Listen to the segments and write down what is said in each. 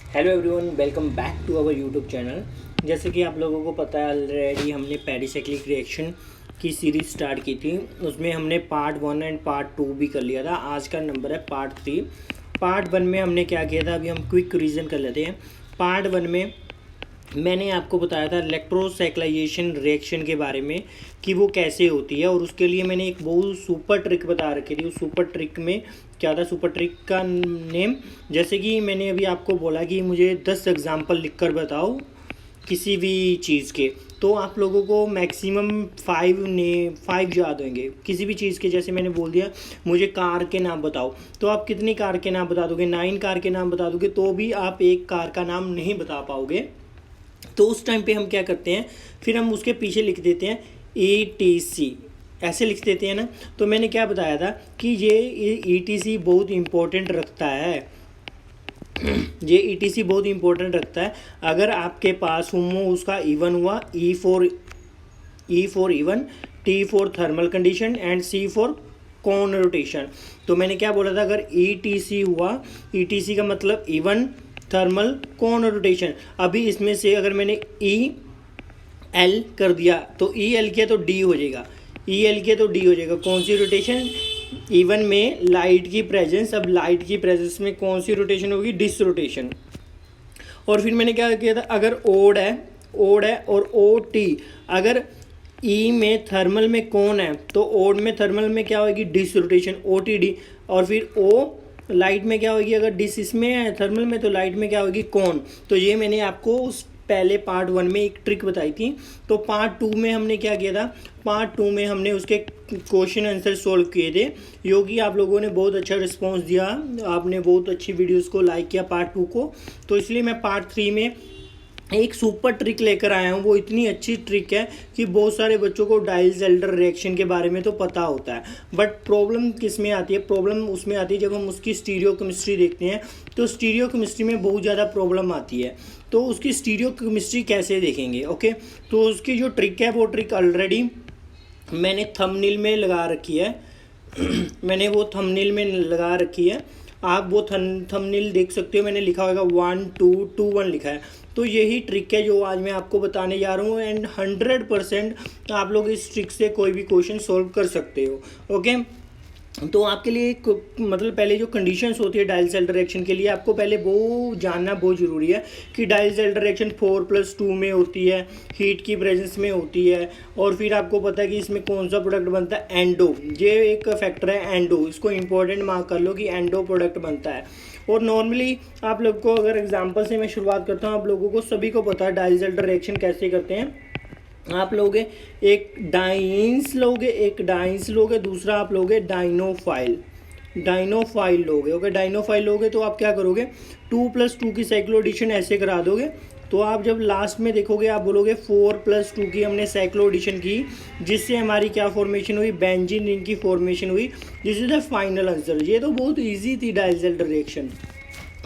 Hello everyone, welcome back to our YouTube channel. जैसे कि आप लोगों को पता है ऑलरेडी हमने पेरिसाइक्लिक रिएक्शन की सीरीज़ स्टार्ट की थी। उसमें हमने पार्ट 1 एंड पार्ट 2 भी कर लिया था। आज का नंबर है पार्ट 3। पार्ट 1 में हमने क्या किया था, अभी हम क्विक रिवीजन कर लेते हैं। पार्ट 1 में मैंने आपको बताया था इलेक्ट्रोसाइक्लाइजेशन रिएक्शन के बारे में कि वो कैसे होती है, और उसके लिए मैंने एक बहुत सुपर ट्रिक बता रखी थी। उस सुपर ट्रिक में क्या था, सुपर ट्रिक का नेम, जैसे कि मैंने अभी आपको बोला कि मुझे 10 एग्जाम्पल लिखकर बताओ किसी भी चीज़ के, तो आप लोगों को मैक्सिमम 5 याद होंगे किसी भी चीज़ के। जैसे मैंने बोल दिया मुझे कार के नाम बताओ, तो आप कितनी कार के नाम बता दोगे? 9 कार के नाम बता दोगे, तो भी आप एक कार का नाम नहीं बता पाओगे। तो उस टाइम पे हम क्या करते हैं, फिर हम उसके पीछे लिख देते हैं ETC, ऐसे लिख देते हैं ना। तो मैंने क्या बताया था कि ये ETC बहुत इम्पोर्टेंट रखता है। ये ETC बहुत इम्पोर्टेंट रखता है। अगर आपके पास हुमो उसका इवन हुआ, E for even, T for thermal condition and C for con rotation. तो मैंने क्या बोला था, अगर ETC हुआ, ETC का मतलब इवन, थर्मल, कॉन रोटेशन। अभी इसमें से अगर मैंने EL कर दिया तो EL किया तो D हो जाएगा, EL किया तो D हो जाएगा। कौन सी रोटेशन? इवन में लाइट की प्रेजेंस। अब लाइट की प्रेजेंस में कौन सी रोटेशन होगी? Dis rotation. और फिर मैंने क्या किया था, अगर ओड है और OT, अगर ई में थर्मल में कौन है तो ओड में थर्मल में क्या होगी? Dis rotation, OTD। और फिर O लाइट में क्या होगी? अगर डिस इसमें है थर्मल में तो लाइट में क्या होगी? कौन। तो ये मैंने आपको उस पहले पार्ट 1 में एक ट्रिक बताई थी। तो पार्ट 2 में हमने क्या किया था, पार्ट 2 में हमने उसके क्वेश्चन आंसर सॉल्व किए थे। योगी आप लोगों ने बहुत अच्छा रिस्पांस दिया, आपने बहुत अच्छी वीडियोस को लाइक किया पार्ट 2 को। तो इसलिए मैं पार्ट 3 में एक सुपर ट्रिक लेकर आया हूँ। वो इतनी अच्छी ट्रिक है कि बहुत सारे बच्चों को डाइल्स-एल्डर रिएक्शन के बारे में तो पता होता है, बट प्रॉब्लम किस में आती है? प्रॉब्लम उसमें आती है जब हम उसकी स्टीरियो केमिस्ट्री देखते हैं। तो स्टीरियो केमिस्ट्री में बहुत ज़्यादा प्रॉब्लम आती है। तो उसकी स्टीरियो केमिस्ट्री कैसे देखेंगे? ओके, तो उसकी जो ट्रिक है वो ट्रिक ऑलरेडी मैंने थंबनेल में लगा रखी है। मैंने वो थंबनेल में लगा रखी है, आप वो थंबनेल देख सकते हो। मैंने लिखा होगा 1 2 2 1 लिखा है। तो यही ट्रिक है जो आज मैं आपको बताने जा रहा हूँ, एंड 100% आप लोग इस ट्रिक से कोई भी क्वेश्चन सॉल्व कर सकते हो। ओके, तो आपके लिए एक मतलब पहले जो कंडीशंस होती है डाइल्स-एल्डर रिएक्शन के लिए, आपको पहले वो जानना बहुत ज़रूरी है कि डाइल्स-एल्डर रिएक्शन 4+2 में होती है, हीट की प्रेजेंस में होती है। और फिर आपको पता है कि इसमें कौन सा प्रोडक्ट बनता है? एंडो। ये एक फैक्टर है एंडो, इसको इंपॉर्टेंट मार्क कर लो कि एंडो प्रोडक्ट बनता है। और नॉर्मली आप लोग को अगर एग्जाम्पल से मैं शुरुआत करता हूँ, आप लोगों को सभी को पता है डाइल्स-एल्डर रिएक्शन कैसे करते हैं। आप लोगे एक डाइंस लोगे, दूसरा आप लोगे डाइनोफाइल लोगे। ओके, डाइनोफाइल लोगे तो आप क्या करोगे, 2+2 की साइक्लो एडिशन ऐसे करा दोगे। तो आप जब लास्ट में देखोगे आप बोलोगे 4+2 की हमने साइक्लो एडिशन की, जिससे हमारी क्या फॉर्मेशन हुई? बेंजीन रिंग की फॉर्मेशन हुई। This is the final answer. ये तो बहुत ईजी थी डाइल्स-एल्डर रिएक्शन,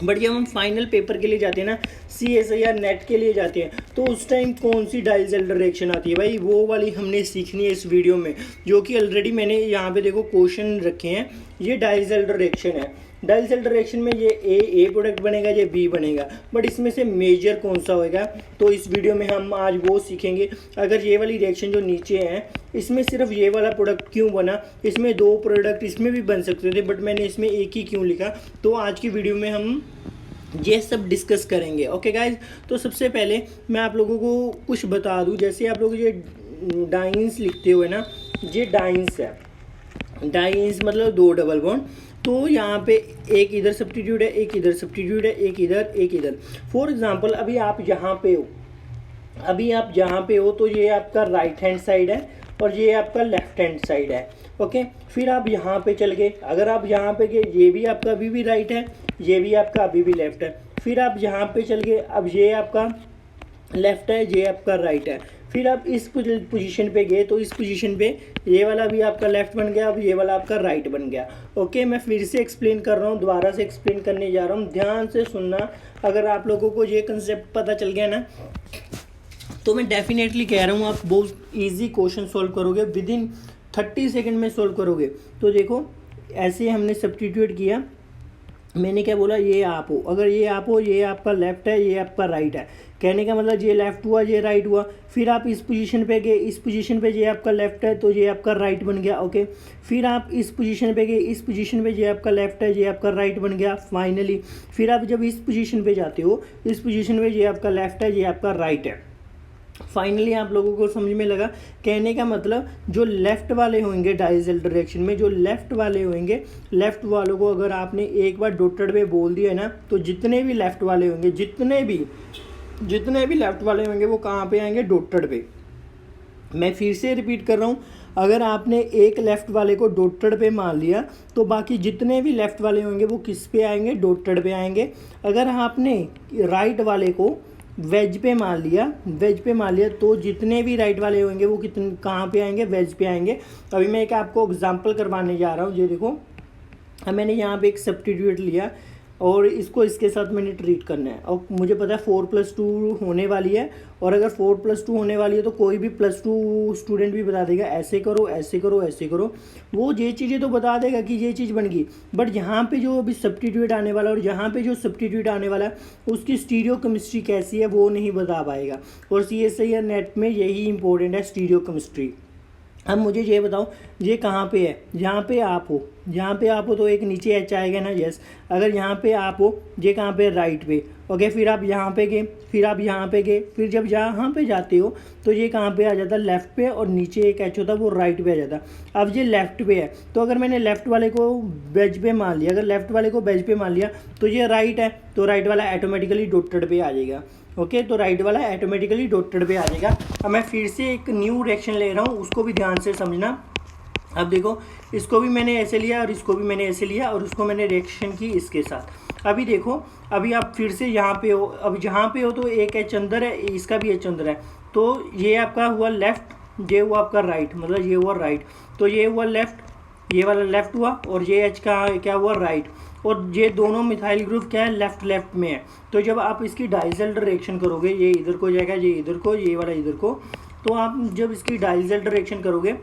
बट जब हम फाइनल पेपर के लिए जाते हैं ना, CSIR नेट के लिए जाते हैं, तो उस टाइम कौन सी डाइल्स-एल्डर रिएक्शन आती है भाई? वो वाली हमने सीखनी है इस वीडियो में, जो कि ऑलरेडी मैंने यहाँ पे देखो क्वेश्चन रखे हैं। ये डाइल्स-एल्डर रिएक्शन है। डाइल्स-एल्डर रिएक्शन में ये ए प्रोडक्ट बनेगा, ये बी बनेगा, बट इसमें से मेजर कौन सा होगा? तो इस वीडियो में हम आज वो सीखेंगे। अगर ये वाली रिएक्शन जो नीचे है, इसमें सिर्फ ये वाला प्रोडक्ट क्यों बना? इसमें 2 प्रोडक्ट इसमें भी बन सकते थे, बट मैंने इसमें एक ही क्यों लिखा? तो आज की वीडियो में हम ये सब डिस्कस करेंगे। ओके गाइज, तो सबसे पहले मैं आप लोगों को कुछ बता दूं। जैसे आप लोग ये डाइंस लिखते हुए ना, ये डाइंस है। डाइंस मतलब 2 डबल बॉन्ड। तो यहाँ पे एक इधर सब्स्टिट्यूट है, एक इधर सब्स्टिट्यूट है, एक इधर, एक इधर। फॉर एग्जांपल अभी आप यहाँ पे हो, तो ये आपका राइट हैंड साइड है और ये आपका लेफ्ट हैंड साइड है। ओके, फिर आप यहाँ पे चल गए, अगर आप यहाँ पे गए, ये भी आपका अभी भी राइट है, ये भी आपका अभी भी लेफ्ट है। फिर आप यहाँ पे चल गए, अब ये आपका लेफ्ट है, ये आपका राइट है। फिर आप इस पोजीशन पे गए, तो इस पोजीशन पे ये वाला भी आपका लेफ्ट बन गया, अब ये वाला आपका राइट बन गया। ओके, मैं फिर से एक्सप्लेन कर रहा हूँ, दोबारा से एक्सप्लेन करने जा रहा हूँ, ध्यान से सुनना। अगर आप लोगों को ये कंसेप्ट पता चल गया ना, तो मैं डेफिनेटली कह रहा हूँ आप बहुत ईजी क्वेश्चन सॉल्व करोगे, विद इन 30 सेकेंड में सॉल्व करोगे। तो देखो, ऐसे हमने सब्स्टिट्यूट किया, मैंने क्या बोला, ये आप हो, अगर ये आप हो, ये आपका लेफ्ट है, ये आपका राइट है। कहने का मतलब ये लेफ्ट हुआ, ये राइट हुआ। फिर आप इस पोजीशन पे गए, इस पोजीशन पे ये आपका लेफ्ट है तो ये आपका राइट बन गया, ओके। फिर आप इस पोजीशन पे गए, इस पोजीशन पे ये आपका लेफ्ट है, ये आपका राइट बन गया, फाइनली। फिर आप जब इस पोजीशन पे जाते हो, इस पोजीशन पे ये आपका लेफ्ट है, ये आपका राइट है। फाइनली आप लोगों को समझ में लगा। कहने का मतलब जो लेफ़्ट वाले होंगे डायरेक्शन डायरेक्शन में, जो लेफ़्ट वाले होंगे, लेफ़्ट वालों को अगर आपने एक बार डॉटेड पे बोल दिया ना, तो जितने भी लेफ़्ट वाले होंगे, जितने भी लेफ़्ट वाले होंगे वो कहाँ पे आएंगे, डॉटेड पे। मैं फिर से रिपीट कर रहा हूँ, अगर आपने एक लेफ़्ट वाले को डॉटेड पे मान लिया तो बाकी जितने भी लेफ़्ट वाले होंगे वो किस पे आएंगे, डॉटेड पे आएंगे। अगर आपने राइट वाले को वेज पे मान लिया तो जितने भी राइट वाले होंगे वो कितने कहाँ पे आएंगे, वेज पे आएंगे। अभी मैं एक आपको एग्जांपल करवाने जा रहा हूँ। ये देखो, मैंने यहाँ पे एक सब्स्टिट्यूट लिया और इसको इसके साथ मैंने ट्रीट करना है, और मुझे पता है 4+2 होने वाली है। और अगर 4+2 होने वाली है तो कोई भी +2 स्टूडेंट भी बता देगा ऐसे करो, ऐसे करो, ऐसे करो, वो ये चीज़ें तो बता देगा कि ये चीज़ बन गई। बट यहाँ पे जो अभी सब्स्टिट्यूट आने वाला और यहाँ पे जो सब्स्टिट्यूट आने वाला है उसकी स्टीरियो केमिस्ट्री कैसी है वो नहीं बता पाएगा। और CSIR नेट में यही इंपॉर्टेंट है, स्टीरियो केमिस्ट्री। अब मुझे ये बताओ, ये कहाँ पे है, यहाँ पे आप हो तो एक नीचे एच आएगा ना, यस। अगर यहाँ पे आप हो, ये कहाँ पे, राइट पे, ओके। फिर आप यहाँ पे गए, फिर आप यहाँ पे गए, फिर जब यहाँ पे जाते हो तो ये कहाँ पे आ जाता है, लेफ़्ट पे, और नीचे एक एच होता है वो राइट पे आ जाता है। अब ये लेफ़्ट पे है तो अगर मैंने लेफ़्ट वाले को वेज पे मान लिया, अगर लेफ़्ट वाले को वेज पे मान लिया तो ये राइट है, तो राइट वाला ऑटोमेटिकली डॉटेड पे आ जाएगा, ओके। तो राइट वाला ऑटोमेटिकली डॉटेड पे आ जाएगा। अब मैं फिर से एक न्यू रिएक्शन ले रहा हूँ, उसको भी ध्यान से समझना। अब देखो, इसको भी मैंने ऐसे लिया और इसको भी मैंने ऐसे लिया और उसको मैंने रिएक्शन की इसके साथ। अभी देखो, अभी आप फिर से यहाँ पे हो, अब जहाँ पे हो तो एक एच अंदर है, इसका भी एच अंदर है, तो ये आपका हुआ लेफ़्ट, ये हुआ आपका राइट, मतलब ये हुआ राइट, तो ये हुआ लेफ़्ट, ये वाला लेफ़्ट हुआ, और ये एच का क्या हुआ, राइट। और ये दोनों मिथाइल ग्रुप क्या है, लेफ़्ट में है। तो जब आप इसकी डायज़ल डायरेक्शन करोगे, ये इधर को जाएगा, ये इधर को, ये वाला इधर को, तो आप जब इसकी डायज़ल डायरेक्शन करोगे,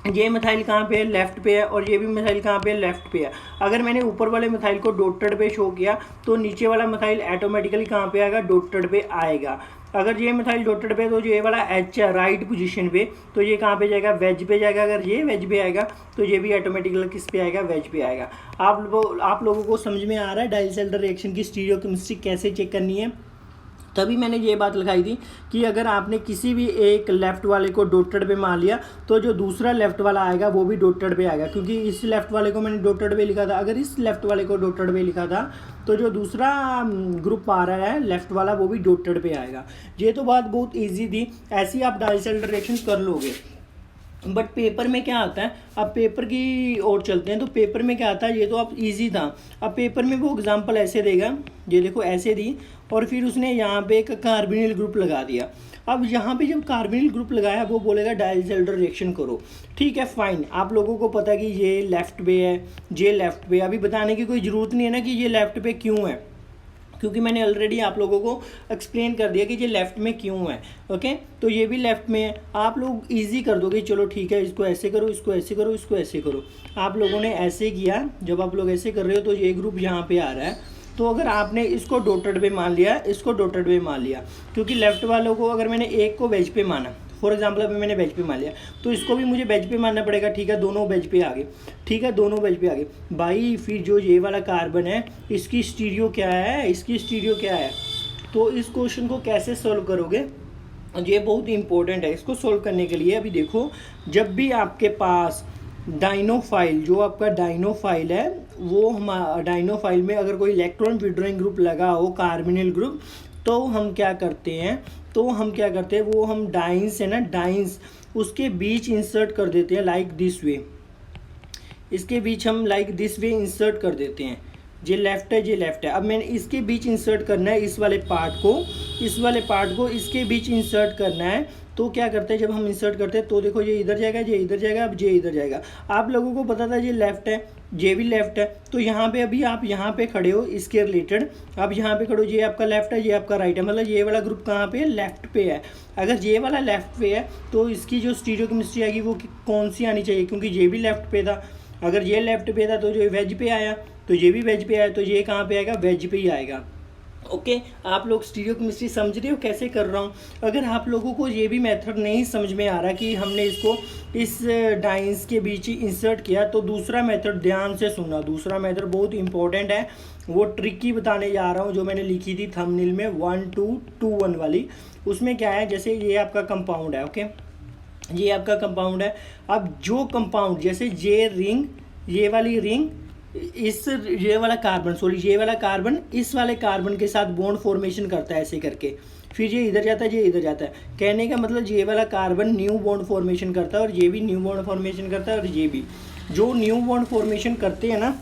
ये मिथाइल कहाँ पे है, लेफ़्ट पे है, और ये भी मिथाइल कहाँ पे है, लेफ़्ट पे है। अगर मैंने ऊपर वाले मिथाइल को डॉटेड पे शो किया तो नीचे वाला मिथाइल ऑटोमेटिकली कहाँ पे आएगा, डॉटेड पे आएगा। अगर ये मिथाइल डॉटेड पे तो ये वाला एच है राइट पोजीशन पे, तो ये कहाँ पे जाएगा, वेज पे जाएगा। अगर ये वेज पे आएगा तो ये भी ऑटोमेटिकली किस पे आएगा, वेज पे आएगा। आप लोगों को समझ में आ रहा है डायल्सेल्डर रिएक्शन की स्टीरियो केमिस्ट्री कैसे चेक करनी है। तभी मैंने ये बात लगाई थी कि अगर आपने किसी भी एक लेफ़्ट वाले को डॉटेड पे मान लिया तो जो दूसरा लेफ़्ट वाला आएगा वो भी डॉटेड पे आएगा, क्योंकि इस लेफ़्ट वाले को मैंने डॉटेड पे लिखा था। अगर इस लेफ़्ट वाले को डॉटेड पे लिखा था तो जो दूसरा ग्रुप आ रहा है लेफ़्ट वाला वो भी डॉटेड पे आएगा। ये तो बात बहुत ईजी थी, ऐसी आप डायल्सेल्डर रिएक्शन कर लोगे। बट पेपर में क्या आता है, अब पेपर की ओर चलते हैं। तो पेपर में क्या आता है, ये तो आप इजी था। अब पेपर में वो एग्जांपल ऐसे देगा, ये देखो ऐसे दी, और फिर उसने यहाँ पे एक कार्बोनिल ग्रुप लगा दिया। अब यहाँ पे जब कार्बोनिल ग्रुप लगाया वो बोलेगा डायल्सेल्डर रिएक्शन करो, ठीक है, फाइन। आप लोगों को पता है कि ये लेफ़्ट पे है, ये लेफ़्ट पे। अभी बताने की कोई ज़रूरत नहीं है ना कि ये लेफ़्ट पे क्यों है, क्योंकि मैंने ऑलरेडी आप लोगों को एक्सप्लेन कर दिया कि ये लेफ़्ट में क्यों है, ओके। तो ये भी लेफ़्ट में है, आप लोग इजी कर दोगे, चलो ठीक है, इसको ऐसे करो, इसको ऐसे करो, इसको ऐसे करो। आप लोगों ने ऐसे किया, जब आप लोग ऐसे कर रहे हो तो ये ग्रुप यहाँ पे आ रहा है। तो अगर आपने इसको डॉटेड पे मान लिया, इसको डॉटेड पे मान लिया, क्योंकि लेफ़्ट वालों को अगर मैंने एक को वेज पे माना, फॉर एग्जाम्पल अभी मैंने वेज पे मान लिया, तो इसको भी मुझे वेज पे मानना पड़ेगा, ठीक है। दोनों वेज पे आ गए, ठीक है, दोनों वेज पे आ गए भाई। फिर जो ये वाला कार्बन है इसकी स्टीरियो क्या है, इसकी स्टीरियो क्या है, तो इस क्वेश्चन को कैसे सॉल्व करोगे, ये बहुत इंपॉर्टेंट है। इसको सॉल्व करने के लिए अभी देखो, जब भी आपके पास डाइनोफाइल, जो आपका डाइनोफाइल है वो डाइनोफाइल में अगर कोई इलेक्ट्रॉन विड्रॉइंग ग्रुप लगा हो, कार्बोनिल ग्रुप, तो हम क्या करते हैं, वो हम डाइंस है ना, डाइंस उसके बीच इंसर्ट कर देते हैं, लाइक दिस वे। इसके बीच हम लाइक दिस वे इंसर्ट कर देते हैं। ये लेफ़्ट है, ये लेफ़्ट है। अब मैंने इसके बीच इंसर्ट करना है, इस वाले पार्ट को इसके बीच इंसर्ट करना है। तो क्या करते हैं, जब हम इंसर्ट करते हैं तो देखो ये इधर जाएगा, ये इधर जाएगा, अब ये इधर जाएगा। आप लोगों को पता था ये लेफ़्ट है, ये भी लेफ़्ट है, तो यहाँ पे अभी आप यहाँ पे खड़े हो इसके रिलेटेड, आप यहाँ पे खड़े हो, ये आपका लेफ़्ट है, ये आपका राइट है, मतलब ये वाला ग्रुप कहाँ पे है, लेफ़्ट पे है। अगर ये वाला लेफ़्ट पे है तो इसकी जो स्टीरियो केमिस्ट्री आएगी वो कौन सी आनी चाहिए, क्योंकि ये भी लेफ़्ट पे था। अगर ये लेफ़्ट पे था तो जो वेज पे आया, तो ये भी वेज पे आया, तो ये कहाँ पे आएगा, वेज पे ही आएगा। ओके आप लोग स्टीरियोकेमिस्ट्री समझ रहे हो कैसे कर रहा हूँ। अगर आप लोगों को ये भी मेथड नहीं समझ में आ रहा कि हमने इसको इस डाइंस के बीच ही इंसर्ट किया, तो दूसरा मेथड ध्यान से सुनना, दूसरा मेथड बहुत इंपॉर्टेंट है, वो ट्रिकी बताने जा रहा हूँ जो मैंने लिखी थी थंबनेल में 1 2 2 1 वाली। उसमें क्या है, जैसे ये आपका कंपाउंड है, ओके ये आपका कंपाउंड है। अब जो कंपाउंड जैसे ये रिंग, ये वाली रिंग इस ये वाला कार्बन, सॉरी ये वाला कार्बन इस वाले कार्बन के साथ बॉन्ड फॉर्मेशन करता है ऐसे करके, फिर ये इधर जाता है, ये इधर जाता है। कहने का मतलब ये वाला कार्बन न्यू बॉन्ड फॉर्मेशन करता है और ये भी न्यू बॉन्ड फॉर्मेशन करता है और ये भी। जो न्यू बॉन्ड फॉर्मेशन करते हैं ना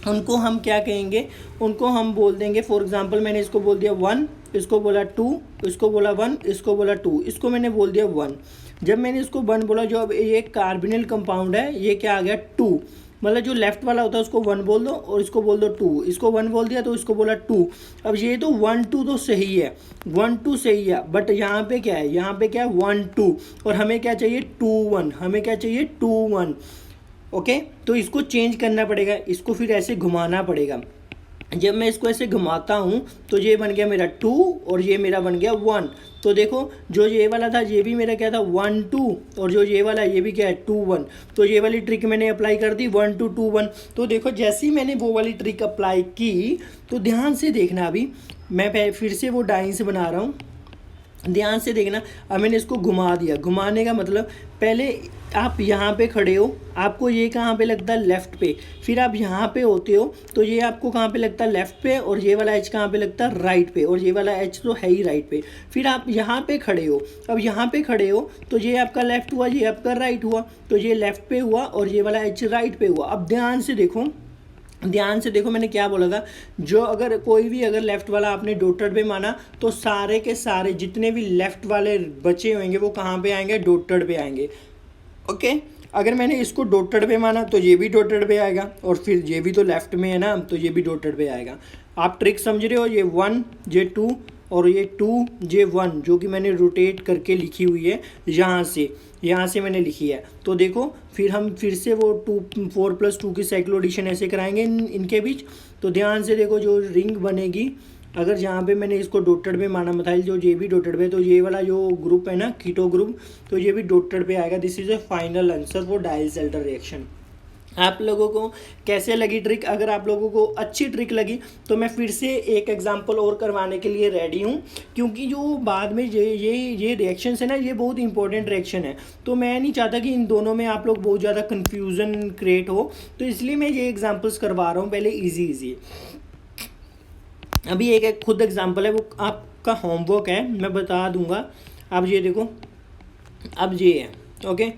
उनको हम क्या कहेंगे, उनको हम बोल देंगे, फॉर एग्जांपल मैंने इसको बोल दिया 1, इसको बोला 2, इसको बोला 1, इसको बोला 2, इसको मैंने बोल दिया 1। जब मैंने इसको 1 बोला, जो अब ये कार्बोनिल कंपाउंड है ये क्या आ गया 2, मतलब जो लेफ्ट वाला होता है उसको 1 बोल दो और इसको बोल दो 2, इसको 1 बोल दिया तो इसको बोला 2। अब ये तो 1 2 तो सही है, 1 2 सही है, बट यहाँ पे क्या है, यहाँ पे क्या है 1 2 और हमें क्या चाहिए 2 1, हमें क्या चाहिए 2 1। ओके तो इसको चेंज करना पड़ेगा, इसको फिर ऐसे घुमाना पड़ेगा। जब मैं इसको ऐसे घुमाता हूँ तो ये बन गया मेरा 2 और ये मेरा बन गया 1। तो देखो जो ये वाला था ये भी मेरा क्या था 1 2 और जो ये वाला ये भी क्या है 2 1। तो ये वाली ट्रिक मैंने अप्लाई कर दी 1 2 2 1। तो देखो जैसे ही मैंने वो वाली ट्रिक अप्लाई की तो ध्यान से देखना, अभी मैं फिर से वो डाइंस बना रहा हूँ, ध्यान से देखना। अब मैंने इसको घुमा दिया, घुमाने का मतलब पहले आप यहाँ पे खड़े हो, आपको ये कहाँ पे लगता है लेफ़्ट पे, फिर आप यहाँ पे होते हो तो ये आपको कहाँ पे लगता है लेफ़्ट पे, और ये वाला एच कहाँ पे लगता है राइट पे, और ये वाला एच तो है ही राइट पे। फिर आप यहाँ पे खड़े हो, अब यहाँ पे खड़े हो तो ये आपका लेफ़्ट हुआ, ये आपका राइट हुआ, तो ये लेफ़्ट पे हुआ और ये वाला एच राइट पे हुआ। अब ध्यान से देखो, ध्यान से देखो मैंने क्या बोला था, जो अगर कोई भी अगर लेफ़्ट वाला आपने डॉटेड पे माना तो सारे के सारे जितने भी लेफ़्ट वाले बचे होंगे वो कहाँ पे आएंगे, डॉटेड पे आएंगे। ओके अगर मैंने इसको डॉटेड पे माना तो ये भी डॉटेड पे आएगा, और फिर ये भी तो लेफ़्ट में है ना तो ये भी डॉटेड पे आएगा। आप ट्रिक समझ रहे हो, ये 1 ये 2 और ये 2 ये 1 जो कि मैंने रोटेट करके लिखी हुई है, यहाँ से मैंने लिखी है। तो देखो फिर हम फिर से वो 4 + 2 की साइक्लो एडिशन ऐसे कराएंगे इनके बीच। तो ध्यान से देखो जो रिंग बनेगी, अगर जहाँ पे मैंने इसको डॉटेड पे माना मिथाइल, जो ये भी डॉटेड पे, तो ये वाला जो ग्रुप है ना कीटो ग्रुप, तो ये भी डॉटेड पे आएगा। This is a final answer for Diels Alder reaction. आप लोगों को कैसे लगी ट्रिक? अगर आप लोगों को अच्छी ट्रिक लगी तो मैं फिर से एक एग्जांपल और करवाने के लिए रेडी हूँ, क्योंकि जो बाद में ये रिएक्शंस है ना, ये बहुत इंपॉर्टेंट रिएक्शन है। तो मैं नहीं चाहता कि इन दोनों में आप लोग बहुत ज़्यादा कन्फ्यूज़न क्रिएट हो, तो इसलिए मैं ये एग्जाम्पल्स करवा रहा हूँ पहले ईजी। अभी एक खुद एग्जाम्पल है, वो आपका होमवर्क है, मैं बता दूंगा। अब ये देखो, अब ये है ओके।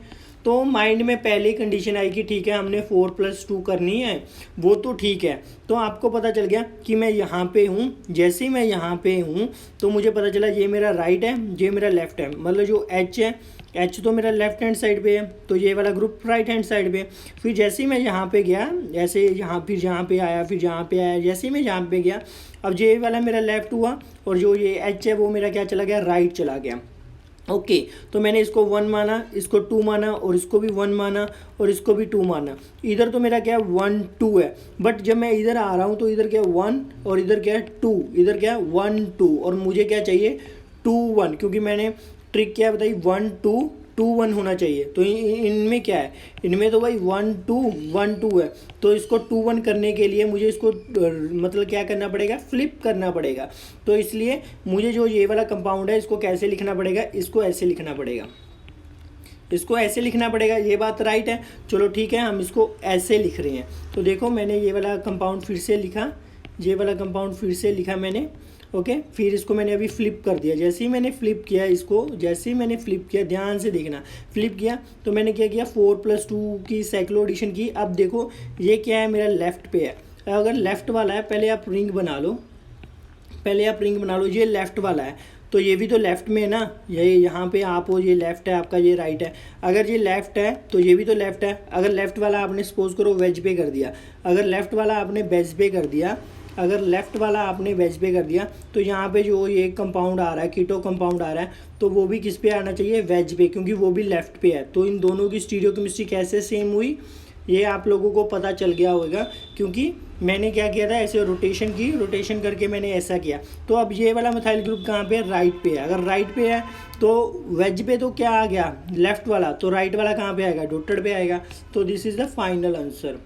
तो माइंड में पहले कंडीशन आई कि ठीक है हमने 4 + 2 करनी है, वो तो ठीक है। तो आपको पता चल गया कि मैं यहाँ पे हूँ, जैसे ही मैं यहाँ पे हूँ तो मुझे पता चला ये मेरा राइट है, ये मेरा लेफ़्ट है, मतलब जो एच है, एच तो मेरा लेफ्ट हैंड साइड पे है, तो ये वाला ग्रुप राइट हैंड साइड पे। फिर जैसे ही मैं यहाँ पे गया, जैसे यहाँ फिर यहाँ पे आया, फिर यहाँ पे आया, जैसे ही मैं यहाँ पे गया, अब ये वाला मेरा लेफ़्ट हुआ और जो ये एच है वो मेरा क्या चला गया, राइट चला गया। ओके तो मैंने इसको 1 माना, इसको 2 माना, और इसको भी 1 माना, और इसको भी 2 माना। इधर तो मेरा क्या 1 2 है, बट जब मैं इधर आ रहा हूँ तो इधर क्या 1 और इधर क्या 2, इधर क्या 1 2, और मुझे क्या चाहिए 2 1, क्योंकि मैंने ट्रिक क्या बताई 1 2 2 1 होना चाहिए। तो इनमें क्या है, इनमें तो भाई 1 2 1 2 है, तो इसको 2 1 करने के लिए मुझे इसको मतलब क्या करना पड़ेगा, फ्लिप करना पड़ेगा। तो इसलिए मुझे जो ये वाला कंपाउंड है इसको कैसे लिखना पड़ेगा, इसको ऐसे लिखना पड़ेगा, इसको ऐसे लिखना पड़ेगा। ये बात राइट है, चलो ठीक है, हम इसको ऐसे लिख रहे हैं। तो देखो मैंने ये वाला कंपाउंड फिर से लिखा, ये वाला कंपाउंड फिर से लिखा मैंने, ओके। फिर इसको मैंने अभी फ्लिप कर दिया। जैसे ही मैंने फ्लिप किया इसको, जैसे ही मैंने फ्लिप किया, ध्यान से देखना, फ्लिप किया तो मैंने क्या किया 4 + 2 की साइक्लो एडिशन की। अब देखो ये क्या है, मेरा लेफ़्ट पे है। अगर लेफ़्ट वाला है, पहले आप रिंग बना लो, पहले आप रिंग बना लो। ये लेफ़्ट वाला है तो ये भी तो लेफ़्ट में है ना, ये यहाँ पे आप हो, ये लेफ़्ट है आपका, ये राइट है। अगर ये लेफ़्ट है तो ये भी तो लेफ़्ट है। अगर लेफ़्ट वाला आपने सपोज करो वेज पे कर दिया, अगर लेफ़्ट वाला आपने वेज पे कर दिया, अगर लेफ़्ट वाला आपने वेज पे कर दिया, तो यहाँ पे जो ये कंपाउंड आ रहा है, कीटो कंपाउंड आ रहा है, तो वो भी किस पे आना चाहिए, वेज पे, क्योंकि वो भी लेफ़्ट पे है। तो इन दोनों की स्टीरियोकेमिस्ट्री कैसे सेम हुई ये आप लोगों को पता चल गया होगा, क्योंकि मैंने क्या किया था, ऐसे रोटेशन की, रोटेशन करके मैंने ऐसा किया। तो अब ये वाला मिथाइल ग्रुप कहाँ पे है, राइट पे है। अगर राइट पे है तो वेज पे तो क्या आ गया, लेफ्ट वाला, तो राइट वाला कहाँ पे आएगा, डॉटेड पे आएगा। तो this is the final answer.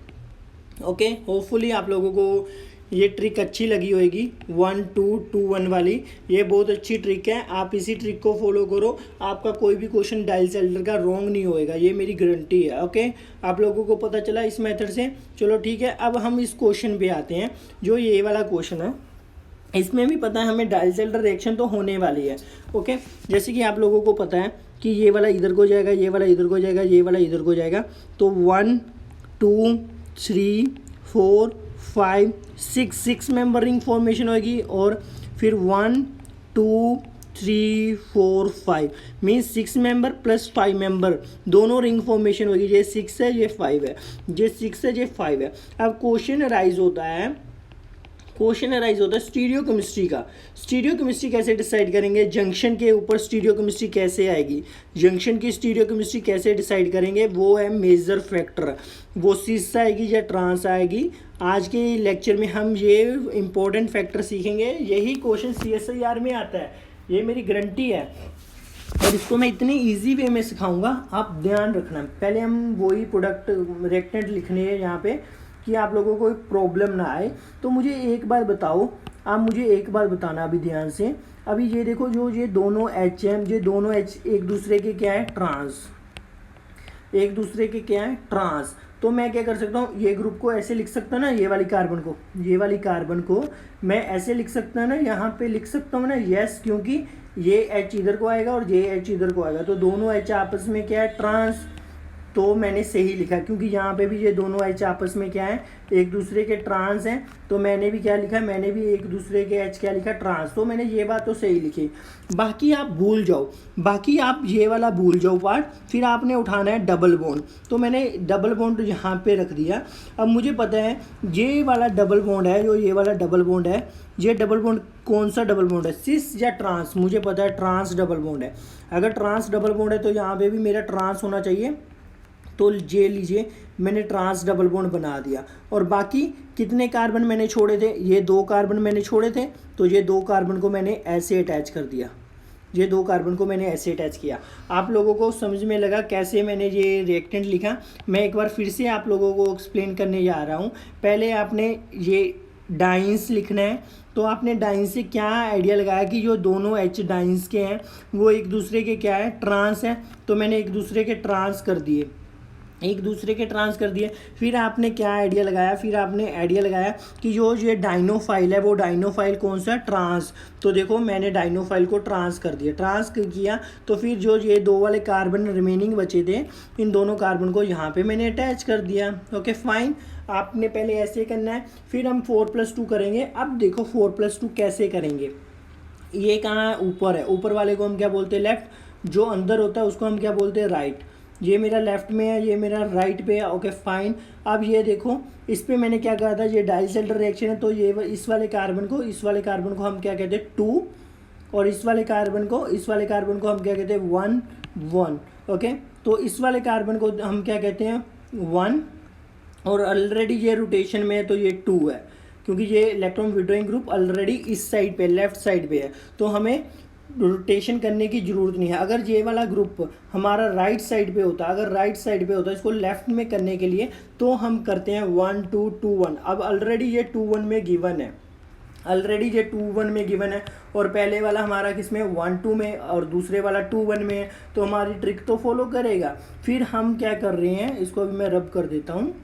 Okay, hopefully आप लोगों को ये ट्रिक अच्छी लगी होगी, 1 2 2 1 वाली। ये बहुत अच्छी ट्रिक है, आप इसी ट्रिक को फॉलो करो, आपका कोई भी क्वेश्चन डायलसेल्टर का रॉन्ग नहीं होएगा, ये मेरी गारंटी है। ओके, आप लोगों को पता चला इस मेथड से। चलो ठीक है, अब हम इस क्वेश्चन पे आते हैं, जो ये वाला क्वेश्चन है। इसमें भी पता है हमें डायलसेल्टर रिएक्शन तो होने वाली है। ओके, जैसे कि आप लोगों को पता है कि ये वाला इधर को जाएगा, ये वाला इधर को जाएगा, ये वाला इधर को जाएगा। तो 1 2 3 4 5 6 मेंबर रिंग फॉर्मेशन होगी। और फिर 1 2 3 4 5 मीन्स 6 मेंबर प्लस 5 मेंबर दोनों रिंग फॉर्मेशन होगी। ये 6 है, ये 5 है, ये 6 है, ये 5 है। अब क्वेश्चन अराइज होता है स्टीरियो केमिस्ट्री का। स्टीरियो केमिस्ट्री कैसे डिसाइड करेंगे, जंक्शन के ऊपर स्टीरियो केमिस्ट्री कैसे आएगी, जंक्शन की स्टीरियो केमिस्ट्री कैसे डिसाइड करेंगे, वो है मेजर फैक्टर, वो सिस आएगी या ट्रांस आएगी। आज के लेक्चर में हम ये इंपॉर्टेंट फैक्टर सीखेंगे। यही क्वेश्चन CSIR में आता है, ये मेरी गारंटी है। और इसको मैं इतनी इजी वे में सिखाऊंगा, आप ध्यान रखना। पहले हम वही प्रोडक्ट रिएक्टेंट लिखने हैं यहाँ पे, कि आप लोगों को कोई प्रॉब्लम ना आए। तो मुझे एक बात बताओ, आप मुझे एक बात बताना अभी ध्यान से। अभी ये देखो, जो ये दोनों H हैं, ये दोनों H एक दूसरे के क्या है, ट्रांस, एक दूसरे के क्या है, ट्रांस। तो मैं क्या कर सकता हूँ, ये ग्रुप को ऐसे लिख सकता हूँ ना, ये वाली कार्बन को मैं ऐसे लिख सकता हूँ ना, यहाँ पे लिख सकता हूँ ना, यस, क्योंकि ये H इधर को आएगा और ये H इधर को आएगा, तो दोनों H आपस में क्या है, ट्रांस। तो मैंने सही लिखा, क्योंकि यहाँ पे भी ये दोनों H आपस में क्या है, एक दूसरे के ट्रांस हैं। तो मैंने भी क्या लिखा, मैंने भी एक दूसरे के H क्या लिखा, ट्रांस। तो मैंने ये बात तो सही लिखी। बाकी आप भूल जाओ, बाकी आप ये वाला भूल जाओ पार्ट। फिर आपने उठाना है डबल बॉन्ड। तो मैंने डबल बॉन्ड यहाँ पे रख दिया। अब मुझे पता है ये वाला डबल बॉन्ड है, जो ये वाला डबल बॉन्ड है, ये डबल बॉन्ड कौन सा डबल बॉन्ड है, सिस या ट्रांस। मुझे पता है ट्रांस डबल बॉन्ड है। अगर ट्रांस डबल बॉन्ड है तो यहाँ पे भी मेरा ट्रांस होना चाहिए। तो ये लीजिए, मैंने ट्रांस डबल बॉन्ड बना दिया। और बाकी कितने कार्बन मैंने छोड़े थे, ये 2 कार्बन मैंने छोड़े थे। तो ये 2 कार्बन को मैंने ऐसे अटैच कर दिया, ये 2 कार्बन को मैंने ऐसे अटैच किया। आप लोगों को समझ में लगा कैसे मैंने ये रिएक्टेंट लिखा। मैं एक बार फिर से आप लोगों को एक्सप्लेन करने जा रहा हूँ। पहले आपने ये डाइंस लिखना है। तो आपने डाइंस से क्या आइडिया लगाया कि जो दोनों H डाइंस के हैं वो एक दूसरे के क्या है, ट्रांस है। तो मैंने एक दूसरे के ट्रांस कर दिए, एक दूसरे के ट्रांस कर दिए। फिर आपने क्या आइडिया लगाया, फिर आपने आइडिया लगाया कि जो ये डाइनोफाइल है, वो डाइनोफाइल कौन सा है, ट्रांस। तो देखो मैंने डाइनोफाइल को ट्रांस कर दिया, ट्रांस किया। तो फिर जो ये 2 वाले कार्बन रिमेनिंग बचे थे, इन दोनों कार्बन को यहाँ पे मैंने अटैच कर दिया। ओके फाइन, आपने पहले ऐसे करना है। फिर हम 4+2 करेंगे। अब देखो 4+2 कैसे करेंगे। ये कहाँ ऊपर है, ऊपर वाले को हम क्या बोलते हैं, लेफ्ट। जो अंदर होता है उसको हम क्या बोलते हैं, राइट। ये मेरा लेफ्ट में है, ये मेरा राइट पे है। ओके फाइन, अब ये देखो, इस पे मैंने क्या कहा था, ये डाइसेल्टर रिएक्शन है। तो ये इस वाले कार्बन को हम क्या कहते हैं, 2। और इस वाले कार्बन को हम क्या कहते हैं, 1 1। ओके, तो इस वाले कार्बन को हम क्या कहते हैं, 1। और ऑलरेडी ये रोटेशन में है तो ये 2 है, क्योंकि ये इलेक्ट्रॉन विड्रॉइंग ग्रुप ऑलरेडी इस साइड पे, लेफ्ट साइड पे है। तो हमें रोटेशन करने की ज़रूरत नहीं है। अगर ये वाला ग्रुप हमारा राइट साइड पे होता, इसको लेफ्ट में करने के लिए तो हम करते हैं 1 2 2 1। अब ऑलरेडी ये 2 1 में गिवन है, और पहले वाला हमारा किस में, 1 2 में, और दूसरे वाला 2 1 में है। तो हमारी ट्रिक तो फॉलो करेगा। फिर हम क्या कर रहे हैं, इसको भी मैं रब कर देता हूँ।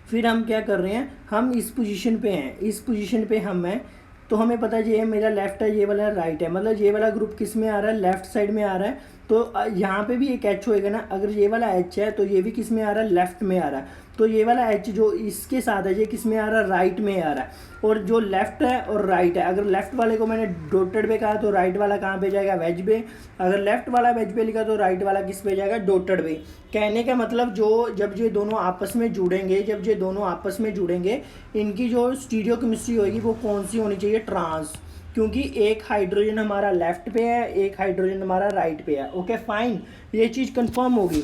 फिर हम क्या कर रहे हैं, हम इस पोजीशन पे हम हैं। तो हमें पता है ये मेरा लेफ्ट है, ये वाला राइट है, मतलब ये वाला ग्रुप किस में आ रहा है, लेफ्ट साइड में आ रहा है। तो यहाँ पे भी एक H होएगा ना, अगर ये वाला H है तो ये भी किस में आ रहा है, लेफ्ट में आ रहा है। तो ये वाला H जो इसके साथ है, ये किस में आ रहा है, राइट में आ रहा है। और जो लेफ्ट है और राइट है, अगर लेफ्ट वाले को मैंने डॉटेड पे कहा तो राइट वाला कहाँ पे जाएगा, वेज पे। अगर लेफ्ट वाला वेज पे लिखा तो राइट वाला किस पे जाएगा, डॉटेड पे। कहने का मतलब जब ये दोनों आपस में जुड़ेंगे, इनकी जो स्टीरियो केमिस्ट्री होगी वो कौन सी होनी चाहिए, ट्रांस। क्योंकि एक हाइड्रोजन हमारा लेफ्ट पे है, एक हाइड्रोजन हमारा राइट पे है। ओके फाइन, ये चीज़ कंफर्म होगी।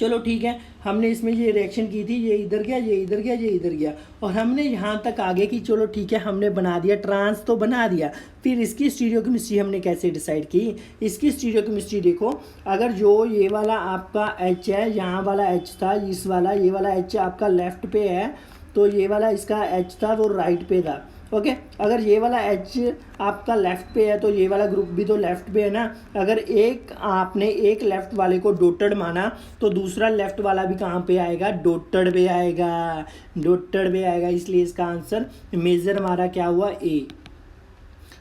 चलो ठीक है, हमने इसमें ये रिएक्शन की थी, ये इधर गया, ये इधर गया, ये इधर गया, और हमने यहाँ तक आगे की चलो ठीक है हमने बना दिया, ट्रांस तो बना दिया। फिर इसकी स्टीरियोकेमिस्ट्री हमने कैसे डिसाइड की? इसकी स्टीरियोकेमिस्ट्री देखो, अगर जो ये वाला आपका एच है, यहाँ वाला एच था, इस वाला ये वाला एच आपका लेफ्ट पे है, तो ये वाला इसका एच था वो राइट पे था। ओके, अगर ये वाला एच आपका लेफ़्ट पे है तो ये वाला ग्रुप भी तो लेफ़्ट पे है ना। अगर एक आपने एक लेफ़्ट वाले को डॉटेड माना तो दूसरा लेफ़्ट वाला भी कहाँ पे आएगा? डॉटेड पे आएगा, डॉटेड पे आएगा। इसलिए इसका आंसर मेजर हमारा क्या हुआ? ए।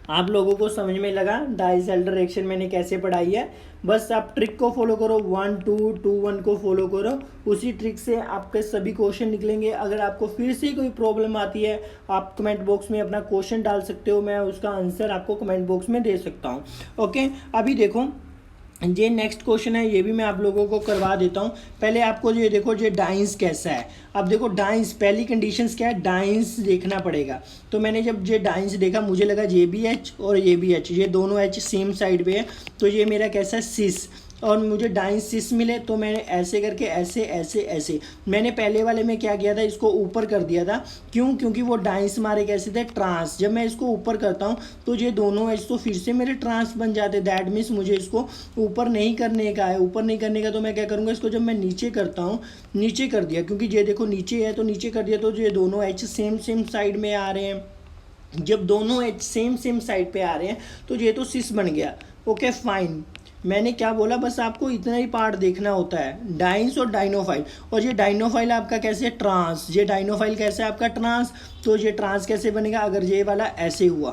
आप लोगों को समझ में लगा डायसेल्टर रिएक्शन मैंने कैसे पढ़ाई है? बस आप ट्रिक को फॉलो करो, 1 2 2 1 को फॉलो करो, उसी ट्रिक से आपके सभी क्वेश्चन निकलेंगे। अगर आपको फिर से कोई प्रॉब्लम आती है आप कमेंट बॉक्स में अपना क्वेश्चन डाल सकते हो, मैं उसका आंसर आपको कमेंट बॉक्स में दे सकता हूँ। ओके, अभी देखो ये नेक्स्ट क्वेश्चन है, ये भी मैं आप लोगों को करवा देता हूँ। पहले आपको ये देखो ये डाइंस कैसा है। अब देखो डाइंस पहली कंडीशंस क्या है? डाइंस देखना पड़ेगा। तो मैंने जब ये डाइंस देखा मुझे लगा ये भी एच और ये भी एच, ये दोनों एच सेम साइड पे है, तो ये मेरा कैसा है? सिस। और मुझे डाइंस सिस मिले तो मैंने ऐसे करके ऐसे ऐसे ऐसे, मैंने पहले वाले में क्या किया था? इसको ऊपर कर दिया था। क्यों? क्योंकि वो डाइंस हमारे कैसे थे? ट्रांस। जब मैं इसको ऊपर करता हूँ तो ये दोनों एच तो फिर से मेरे ट्रांस बन जाते। दैट मीन्स मुझे इसको ऊपर नहीं करने का है। ऊपर नहीं करने का तो मैं क्या करूँगा? इसको जब मैं नीचे करता हूँ, नीचे कर दिया, क्योंकि ये देखो नीचे है तो नीचे कर दिया, तो ये दोनों एच सेम सेम साइड में आ रहे हैं। जब दोनों एच सेम सेम साइड पे आ रहे हैं तो ये तो सिस बन गया। ओके फाइन, मैंने क्या बोला? बस आपको इतना ही पार्ट देखना होता है, डाइंस और डाइनोफाइल। और ये डाइनोफाइल आपका कैसे? ट्रांस। ये डाइनोफाइल कैसे आपका? ट्रांस। तो ये ट्रांस कैसे बनेगा? अगर ये वाला ऐसे हुआ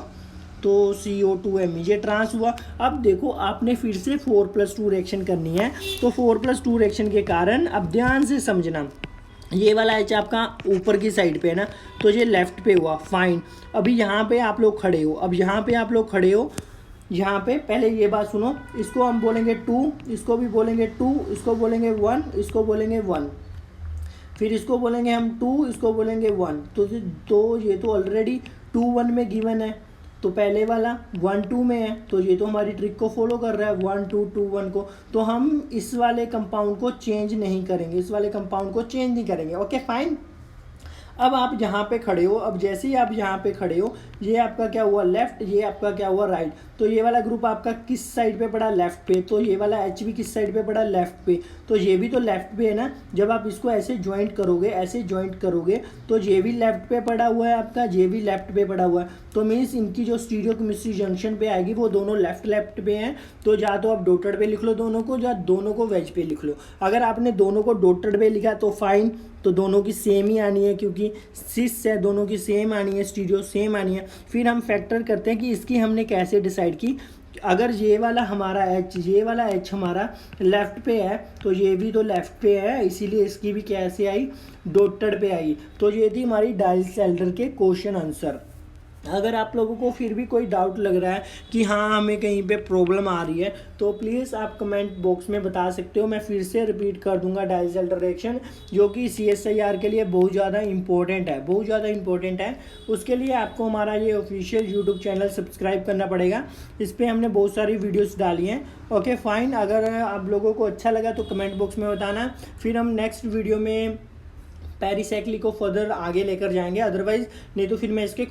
तो CO2Me, ये ट्रांस हुआ। अब देखो आपने फिर से 4+2 रिएक्शन करनी है, तो 4+2 रिएक्शन के कारण अब ध्यान से समझना, ये वाला एच आपका ऊपर की साइड पे है ना, तो ये लेफ्ट पे हुआ। फाइन, अभी यहाँ पे आप लोग खड़े हो, अब यहाँ पे आप लोग खड़े हो, यहाँ पे पहले ये बात सुनो, इसको हम बोलेंगे 2, इसको भी बोलेंगे 2, इसको बोलेंगे 1, इसको बोलेंगे 1, फिर इसको बोलेंगे हम 2, इसको बोलेंगे 1। तो ये तो ऑलरेडी 2 1 में गिवन है, तो पहले वाला 1 2 में है, तो ये तो हमारी ट्रिक को फॉलो कर रहा है 1 2 2 1 को। तो हम इस वाले कंपाउंड को चेंज नहीं करेंगे, इस वाले कंपाउंड को चेंज नहीं करेंगे। ओके फाइन, अब आप यहाँ पे खड़े हो, अब जैसे ही आप यहाँ पे खड़े हो, ये आपका क्या हुआ? लेफ्ट, ये आपका क्या हुआ? राइट। तो ये वाला ग्रुप आपका किस साइड पे पड़ा? लेफ्ट पे। तो ये वाला एच भी किस साइड पे पड़ा? लेफ्ट पे। तो ये भी तो लेफ्ट पे है ना। जब आप इसको ऐसे ज्वाइंट करोगे, ऐसे ज्वाइंट करोगे, तो ये भी लेफ्ट पे पड़ा हुआ है आपका, ये भी लेफ्ट पे पड़ा हुआ है। तो मीन्स इनकी जो स्टीरियोकेमिस्ट्री जंक्शन पे आएगी वो दोनों लेफ्ट लेफ्ट पे हैं। तो या तो आप डॉटेड पे लिख लो दोनों को, या दोनों को वेज पे लिख लो। अगर आपने दोनों को डॉटेड पे लिखा तो फाइन, तो दोनों की सेम ही आनी है, क्योंकि सिस है, दोनों की सेम आनी है, स्टीरियो सेम आनी है। फिर हम फैक्टर करते हैं कि इसकी हमने कैसे डिसाइड की। अगर ये वाला हमारा एच, ये वाला एच हमारा लेफ़्ट पे है, तो ये भी तो लेफ़्ट पे है, इसीलिए इसकी भी कैसे आई? डॉटेड पे आई। तो ये थी हमारी डायसेल्टर के क्वेश्चन आंसर। अगर आप लोगों को फिर भी कोई डाउट लग रहा है कि हाँ हमें कहीं पे प्रॉब्लम आ रही है, तो प्लीज़ आप कमेंट बॉक्स में बता सकते हो। मैं फिर से रिपीट कर दूंगा डायसेल्टर रिएक्शन, जो कि CSIR के लिए बहुत ज़्यादा इंपॉर्टेंट है, बहुत ज़्यादा इंपॉर्टेंट है। उसके लिए आपको हमारा ये ऑफिशियल यूट्यूब चैनल सब्सक्राइब करना पड़ेगा। इस पर हमने बहुत सारी वीडियोज़ डाली हैं। ओके फाइन, अगर आप लोगों को अच्छा लगा तो कमेंट बॉक्स में बताना, फिर हम नेक्स्ट वीडियो में पेरिसाइक्लिक को फर्दर आगे लेकर जाएंगे। अदरवाइज नहीं तो फिर मैं इसके